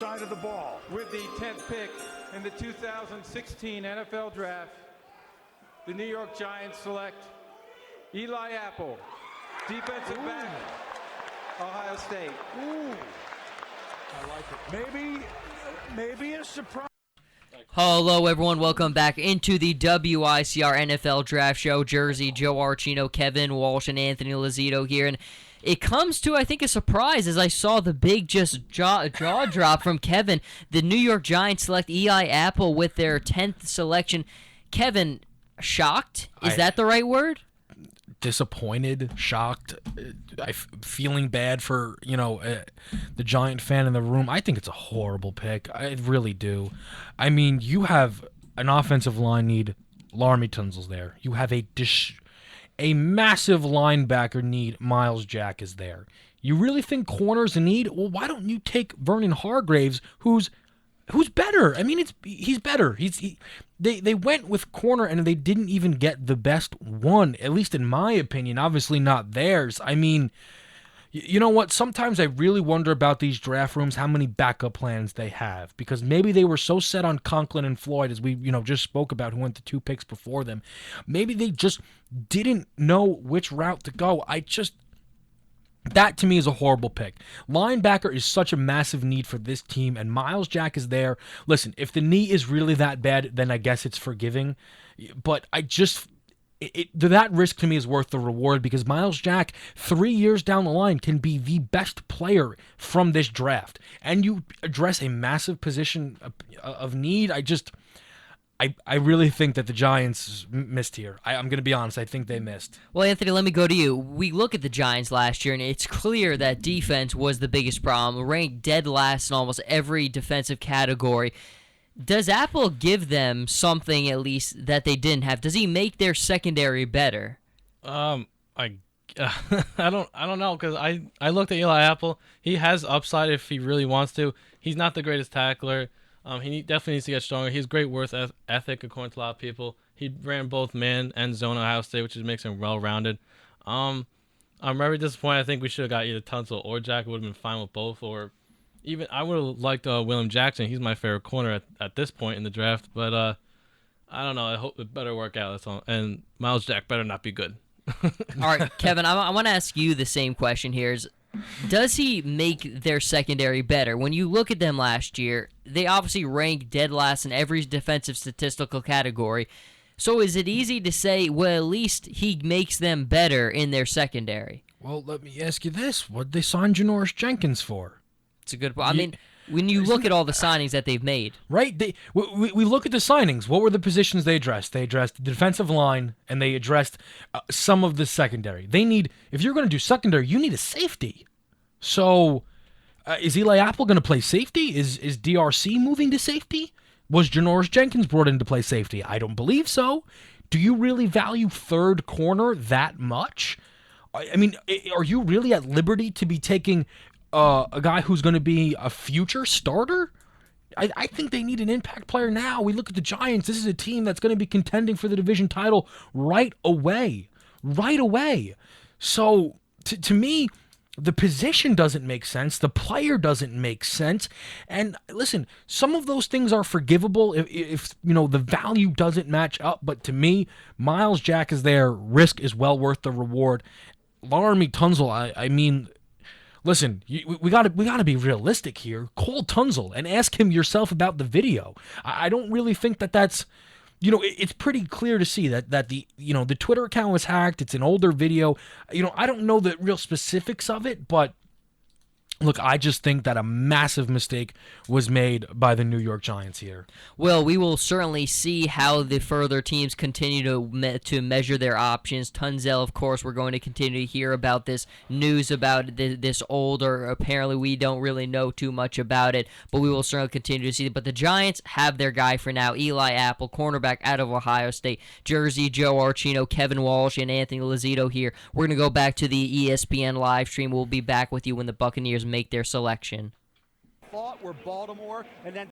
side of the ball. With the 10th pick in the 2016 NFL Draft, the New York Giants select Eli Apple, defensive back, Ohio State. Ooh. I like it. Maybe a surprise. Hello, everyone. Welcome back into the WICR NFL Draft Show. Jersey, Joe Archino, Kevin Walsh, and Anthony Lazito here. And it comes to, I think, a surprise as I saw the big jaw drop from Kevin. The New York Giants select Eli Apple with their 10th selection. Kevin, shocked? Is that the right word? Disappointed, shocked, feeling bad for, the Giant fan in the room. I think it's a horrible pick. I really do. I mean, you have an offensive line need. Laremy Tunsil's there. You have a massive linebacker need. Miles Jack is there. You really think corner's a need? Well, why don't you take Vernon Hargreaves, who's better? I mean, he's better. They went with corner and they didn't even get the best one, at least in my opinion. Obviously not theirs. I mean, you know what? Sometimes I really wonder about these draft rooms, how many backup plans they have, because maybe they were so set on Conklin and Floyd, as we just spoke about, who went the 2 picks before them. Maybe they just didn't know which route to go. That, to me, is a horrible pick. Linebacker is such a massive need for this team, and Miles Jack is there. Listen, if the knee is really that bad, then I guess it's forgiving. But that risk to me is worth the reward, because Miles Jack, 3 years down the line, can be the best player from this draft. And you address a massive position of need. I really think that the Giants missed here. I'm going to be honest. I think they missed. Well, Anthony, let me go to you. We look at the Giants last year, and it's clear that defense was the biggest problem, ranked dead last in almost every defensive category. Does Apple give them something, at least, that they didn't have? Does he make their secondary better? I don't know, because I looked at Eli Apple. He has upside if he really wants to. He's not the greatest tackler. He definitely needs to get stronger. He has great worth ethic, according to a lot of people. He ran both man and zone at Ohio State, which makes him well-rounded. I'm very disappointed. I think we should have got either Tunsil or Jack. It would have been fine with both. Or even I would have liked William Jackson. He's my favorite corner at this point in the draft. But I don't know. I hope it better work out. That's all. And Miles Jack better not be good. All right, Kevin, I want to ask you the same question here. Does he make their secondary better? When you look at them last year, they obviously ranked dead last in every defensive statistical category. So is it easy to say, well, at least he makes them better in their secondary? Well, let me ask you this. What did they sign Janoris Jenkins for? It's a good point. I mean, when you look at all the signings that they've made. Right? We look at the signings. What were the positions they addressed? They addressed the defensive line, and they addressed some of the secondary. If you're going to do secondary, you need a safety. So is Eli Apple going to play safety? Is DRC moving to safety? Was Janoris Jenkins brought in to play safety? I don't believe so. Do you really value third corner that much? I mean, are you really at liberty to be taking a guy who's going to be a future starter? I think they need an impact player now. We look at the Giants. This is a team that's going to be contending for the division title right away. Right away. So, to me, the position doesn't make sense. The player doesn't make sense. And listen, some of those things are forgivable if the value doesn't match up. But to me, Miles Jack is there. Risk is well worth the reward. Laremy Tunsil, I mean, listen, we got to be realistic here. Call Tunsil and ask him yourself about the video. I don't really think that's. It's pretty clear to see that the Twitter account was hacked. It's an older video. I don't know the real specifics of it, but look, I just think that a massive mistake was made by the New York Giants here. Well, we will certainly see how the further teams continue to measure their options. Tunzel, of course, we're going to continue to hear about this news about this older. Apparently, we don't really know too much about it, but we will certainly continue to see it. But the Giants have their guy for now, Eli Apple, cornerback out of Ohio State. Jersey, Joe Archino, Kevin Walsh, and Anthony Lazito here. We're going to go back to the ESPN live stream. We'll be back with you when the Buccaneers make their selection. Fought were Baltimore, and then